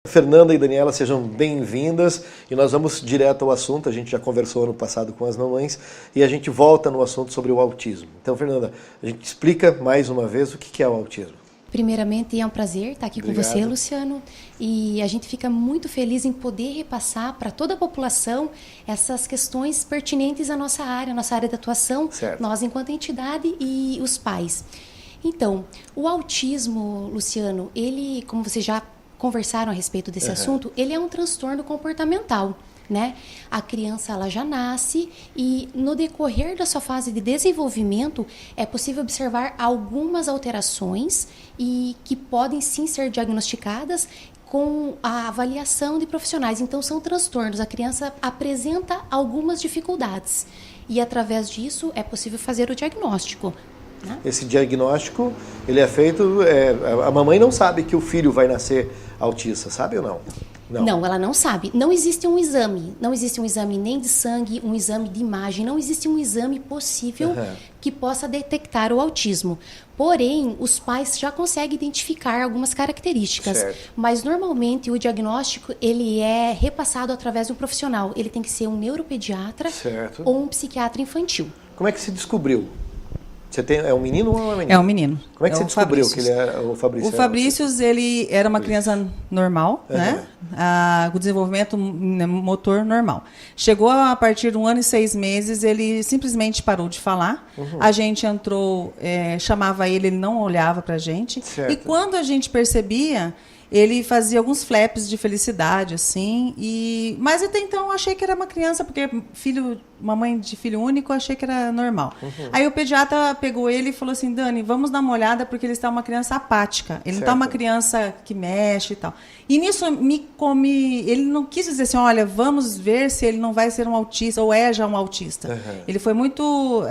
Fernanda e Daniela, sejam bem-vindas e nós vamos direto ao assunto. A gente já conversou ano passado com as mamães e a gente volta no assunto sobre o autismo. Então, Fernanda, a gente explica mais uma vez o que é o autismo. Primeiramente, é um prazer estar aqui Obrigado. com você, Luciano, e a gente fica muito feliz em poder repassar para toda a população essas questões pertinentes à nossa área de atuação, Certo. Nós enquanto entidade e os pais. Então, o autismo, Luciano, ele, como vocês já conversaram a respeito desse assunto, ele é um transtorno comportamental, né? A criança ela já nasce e no decorrer da sua fase de desenvolvimento é possível observar algumas alterações e que podem sim ser diagnosticadas com a avaliação de profissionais. Então são transtornos, a criança apresenta algumas dificuldades e através disso é possível fazer o diagnóstico. Esse diagnóstico, ele é feito, a mamãe não sabe que o filho vai nascer autista, sabe ou não? Não, ela não sabe. Não existe um exame nem de sangue, um exame de imagem, não existe um exame possível que possa detectar o autismo. Porém, os pais já conseguem identificar algumas características, mas normalmente o diagnóstico ele é repassado através de um profissional. Ele tem que ser um neuropediatra ou um psiquiatra infantil. Como é que se descobriu? Você tem, é um menino ou uma menina? É um menino. Como é que você descobriu que ele era o Fabrício? O Fabrício, ele era uma criança normal, né? Com desenvolvimento motor normal. Chegou a partir de 1 ano e 6 meses, ele simplesmente parou de falar. A gente entrou, chamava ele não olhava pra gente. E quando a gente percebia, ele fazia alguns flaps de felicidade, assim. Mas até então eu achei que era uma criança, porque mamãe de filho único, eu achei que era normal. Aí o pediatra pegou ele e falou assim, Dani, vamos dar uma olhada, porque ele está uma criança apática. Ele não está uma criança que mexe e tal. E nisso ele não quis dizer assim, olha, vamos ver se ele não vai ser um autista, ou é já um autista. Ele foi muito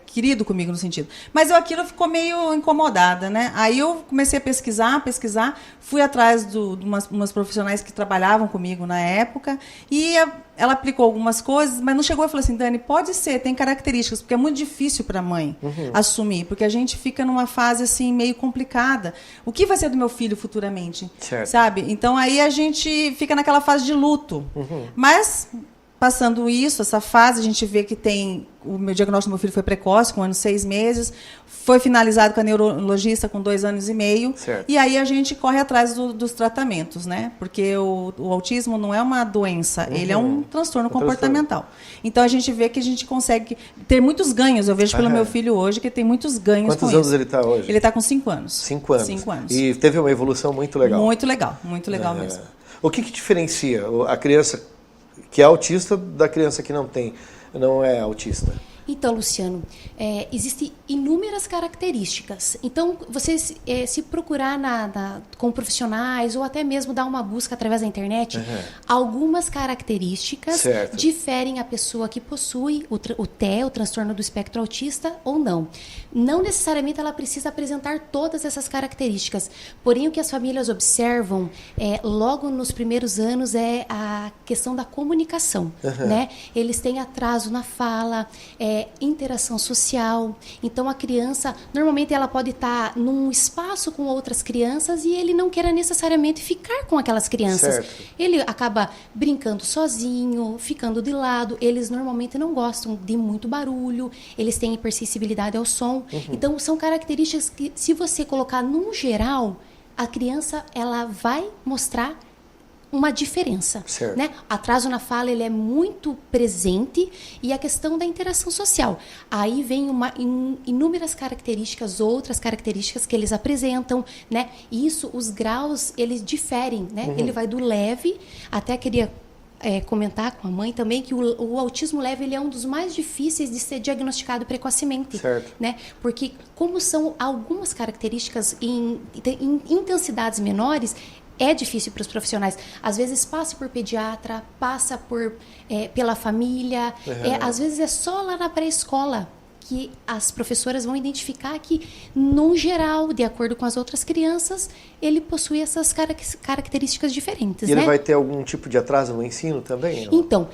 querido comigo no sentido. Mas aquilo ficou meio incomodada, né? Aí eu comecei a pesquisar, fui atrás de umas profissionais que trabalhavam comigo na época, e ela aplicou algumas coisas, mas não chegou e falou assim, Dani, pode ser, tem características, porque é muito difícil para a mãe assumir, porque a gente fica numa fase assim meio complicada. O que vai ser do meu filho futuramente? Sabe? Então aí a gente fica naquela fase de luto. Mas passando essa fase, a gente vê que o meu diagnóstico do meu filho foi precoce, com 1 ano e 6 meses, foi finalizado com a neurologista com 2 anos e meio, e aí a gente corre atrás dos tratamentos, né? Porque o autismo não é uma doença, ele é um transtorno comportamental. Então a gente vê que a gente consegue ter muitos ganhos, eu vejo pelo meu filho hoje que tem muitos ganhos com isso. Quantos anos ele está hoje? Ele está com 5 anos. 5 anos. 5 anos. E teve uma evolução muito legal. Muito legal mesmo. O que diferencia a criança que é autista da criança que não é autista? Então, Luciano, existem inúmeras características. Então, você se procurar com profissionais ou até mesmo dar uma busca através da internet, algumas características diferem a pessoa que possui o TEA, o transtorno do espectro autista, ou não. Não necessariamente ela precisa apresentar todas essas características. Porém, o que as famílias observam logo nos primeiros anos é a questão da comunicação. Né? Eles têm atraso na fala, interação social. Então a criança, normalmente ela pode estar num espaço com outras crianças e ele não queira necessariamente ficar com aquelas crianças. Ele acaba brincando sozinho, ficando de lado. Eles normalmente não gostam de muito barulho, eles têm hipersensibilidade ao som. Então são características que, se você colocar num geral, a criança ela vai mostrar uma diferença, né? Atraso na fala ele é muito presente e a questão da interação social. Aí vem inúmeras características, outras características que eles apresentam, né? E isso, os graus, eles diferem, né? Ele vai do leve, até queria comentar com a mãe também que o autismo leve ele é um dos mais difíceis de ser diagnosticado precocemente, né? Porque como são algumas características em intensidades menores, é difícil para os profissionais. Às vezes passa por pediatra, passa pela família, às vezes é só lá na pré-escola que as professoras vão identificar que, no geral, de acordo com as outras crianças, ele possui essas características diferentes. E ele vai ter algum tipo de atraso no ensino também? Então,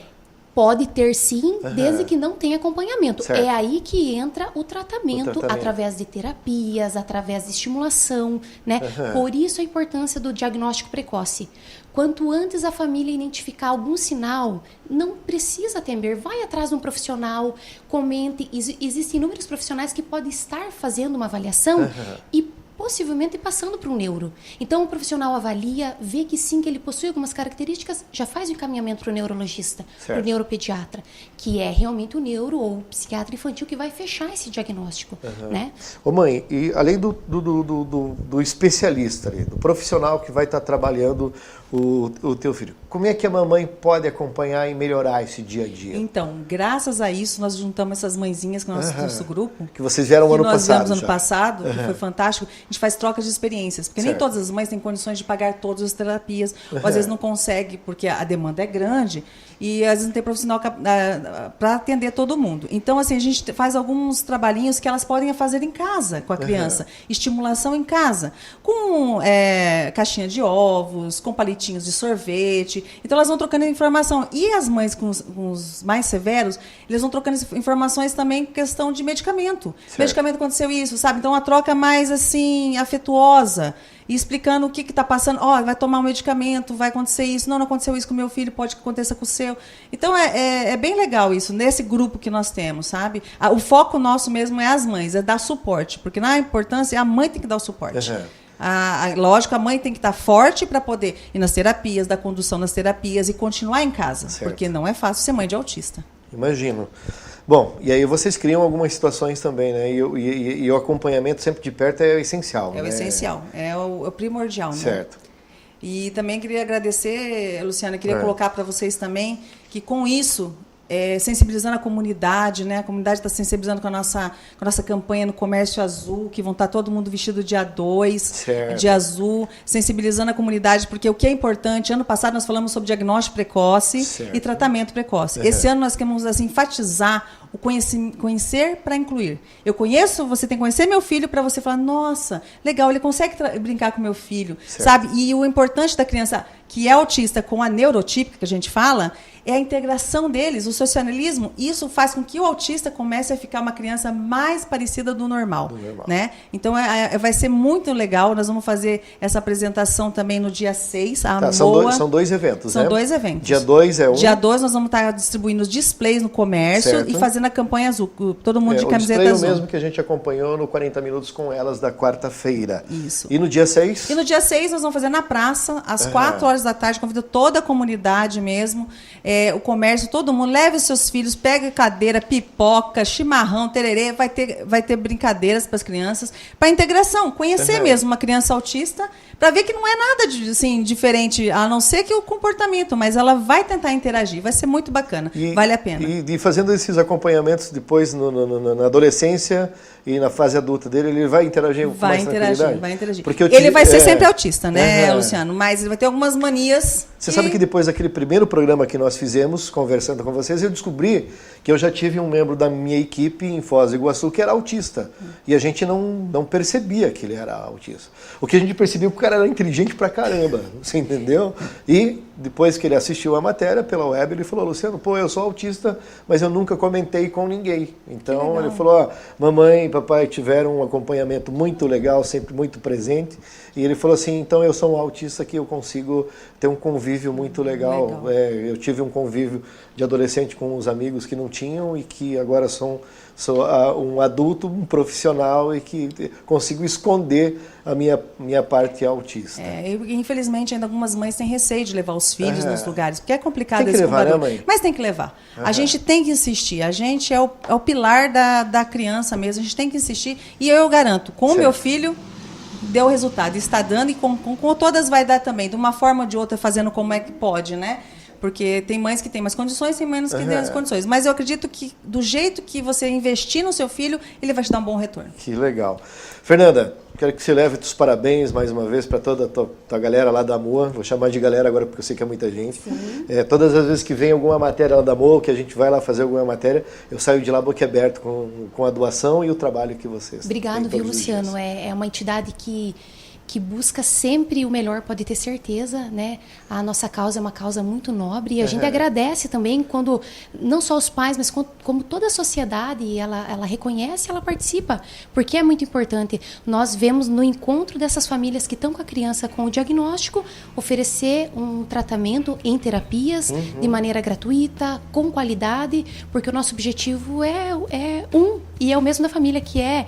Pode ter sim, desde que não tenha acompanhamento. Certo. É aí que entra o tratamento através de terapias, através de estimulação, né? Por isso a importância do diagnóstico precoce. Quanto antes a família identificar algum sinal, não precisa temer, vai atrás de um profissional, comente. Existem inúmeros profissionais que podem estar fazendo uma avaliação e possivelmente passando para um neuro. Então, o profissional avalia, vê que sim, que ele possui algumas características, já faz o encaminhamento para o neurologista, para o neuropediatra, que é realmente o neuro ou o psiquiatra infantil que vai fechar esse diagnóstico, né? Ô mãe, e além do especialista ali, do profissional que vai estar trabalhando o teu filho, como é que a mamãe pode acompanhar e melhorar esse dia a dia? Então, graças a isso, nós juntamos essas mãezinhas com o nosso grupo. Que vocês vieram ano passado. Nós viemos ano passado, que foi fantástico. A gente faz troca de experiências, porque nem todas as mães têm condições de pagar todas as terapias, ou às vezes não consegue, porque a demanda é grande, e às vezes não tem profissional para atender todo mundo. Então, assim, a gente faz alguns trabalhinhos que elas podem fazer em casa com a criança. Estimulação em casa, com caixinha de ovos, com palitinhos de sorvete. Então, elas vão trocando informação. E as mães com os mais severos, eles vão trocando informações também com questão de medicamento. Certo. Medicamento aconteceu isso, sabe? Então, a troca mais, assim, afetuosa. E explicando o que está passando. Vai tomar um medicamento, vai acontecer isso. Não aconteceu isso com o meu filho, pode que aconteça com o seu. Então, é bem legal isso, nesse grupo que nós temos, sabe? O foco nosso mesmo é as mães, é dar suporte. Porque, na importância, a mãe tem que dar o suporte. Lógico, a mãe tem que estar forte para poder ir nas terapias, dar condução nas terapias e continuar em casa. Certo. Porque não é fácil ser mãe de autista. Imagino. Bom, e aí vocês criam algumas situações também, né? E o acompanhamento sempre de perto é essencial. É o essencial, é o primordial, né? Certo. E também queria agradecer, Luciana, queria colocar para vocês também que com isso, sensibilizando a comunidade, né? A comunidade está sensibilizando com a nossa campanha no Comércio Azul, que vão estar todo mundo vestido dia 2 de azul, sensibilizando a comunidade, porque o que é importante, ano passado nós falamos sobre diagnóstico precoce e tratamento precoce. Esse ano nós queremos assim, enfatizar o conhecer para incluir. Eu conheço, você tem que conhecer meu filho para você falar, nossa, legal, ele consegue brincar com meu filho, sabe? E o importante da criança que é autista com a neurotípica, que a gente fala, é a integração deles, o socialismo. Isso faz com que o autista comece a ficar uma criança mais parecida do normal. Né? Então, vai ser muito legal. Nós vamos fazer essa apresentação também no dia 6. São dois eventos, São né? dois eventos. Dia 2 é um. Dia 2 nós vamos estar distribuindo os displays no comércio e fazendo a campanha azul. Todo mundo de camiseta azul. O display mesmo que a gente acompanhou no 40 Minutos com Elas da quarta-feira. Isso. E no dia 6? E no dia 6 nós vamos fazer na praça, às 4 horas da tarde. Convido toda a comunidade mesmo, o comércio, todo mundo. Leve os seus filhos, pega cadeira, pipoca, chimarrão, tererê. Vai ter brincadeiras para as crianças. Para integração, conhecer mesmo uma criança autista, para ver que não é nada assim, diferente, a não ser que o comportamento, mas ela vai tentar interagir. Vai ser muito bacana, vale a pena. E fazendo esses acompanhamentos depois na adolescência e na fase adulta dele, ele vai interagir com mais tranquilidade? Vai interagir. Porque ele vai ser sempre autista, né, Luciano? Mas ele vai ter algumas manias. Você sabe que depois daquele primeiro programa que nós fizemos, conversando com vocês, eu descobri que eu já tive um membro da minha equipe em Foz do Iguaçu que era autista. E a gente não percebia que ele era autista. O que a gente percebia é que o cara era inteligente pra caramba, você entendeu? E depois que ele assistiu a matéria pela web, ele falou, Luciano, eu sou autista, mas eu nunca comentei com ninguém. Então ele falou, mamãe e papai tiveram um acompanhamento muito legal, sempre muito presente. E ele falou assim, então eu sou um autista que eu consigo ter um convívio muito legal. Eu tive um convívio de adolescente com uns amigos que não tinham e que agora sou um adulto, um profissional e que consigo esconder a minha parte autista. Infelizmente, ainda algumas mães têm receio de levar os filhos nos lugares, porque é complicado esse computador. Né, mãe? Mas tem que levar. A gente tem que insistir. A gente é o pilar da criança mesmo. A gente tem que insistir. E eu garanto, com o meu filho, deu resultado. Está dando e com todas vai dar também. De uma forma ou de outra, fazendo como é que pode, né? Porque tem mães que têm mais condições, tem menos que têm mais condições. Mas eu acredito que do jeito que você investir no seu filho, ele vai te dar um bom retorno. Que legal. Fernanda, quero que você leve os parabéns mais uma vez para toda a tua galera lá da MOA. Vou chamar de galera agora porque eu sei que é muita gente. Todas as vezes que vem alguma matéria lá da MOA, que a gente vai lá fazer alguma matéria, eu saio de lá boquiaberto com a doação e o trabalho que vocês Obrigado, têm viu, Luciano? É uma entidade que que busca sempre o melhor, pode ter certeza, né? A nossa causa é uma causa muito nobre e a gente agradece também quando, não só os pais, mas como toda a sociedade, ela reconhece, ela participa, porque é muito importante. Nós vemos no encontro dessas famílias que estão com a criança com o diagnóstico, oferecer um tratamento em terapias de maneira gratuita, com qualidade, porque o nosso objetivo é e é o mesmo da família, que é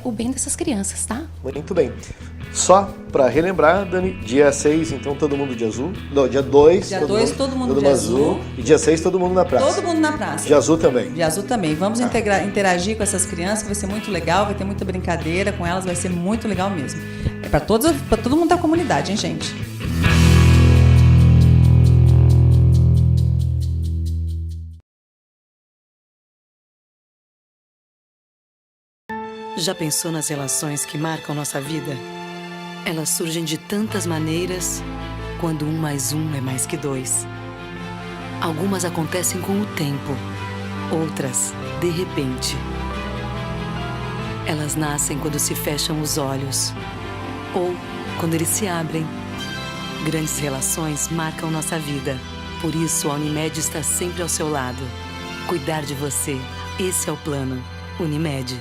o bem dessas crianças, tá? Muito bem. Só para relembrar, Dani, dia 6, então todo mundo de azul. Não, dia 2, todo mundo de azul. E dia 6, todo mundo na praça. Todo mundo na praça. De azul também. De azul também. Vamos interagir com essas crianças, que vai ser muito legal, vai ter muita brincadeira com elas, vai ser muito legal mesmo. É para todo mundo da comunidade, hein, gente? Já pensou nas relações que marcam nossa vida? Elas surgem de tantas maneiras, quando 1 mais 1 é mais que 2. Algumas acontecem com o tempo, outras, de repente. Elas nascem quando se fecham os olhos, ou quando eles se abrem. Grandes relações marcam nossa vida. Por isso, a Unimed está sempre ao seu lado. Cuidar de você, esse é o plano. Unimed.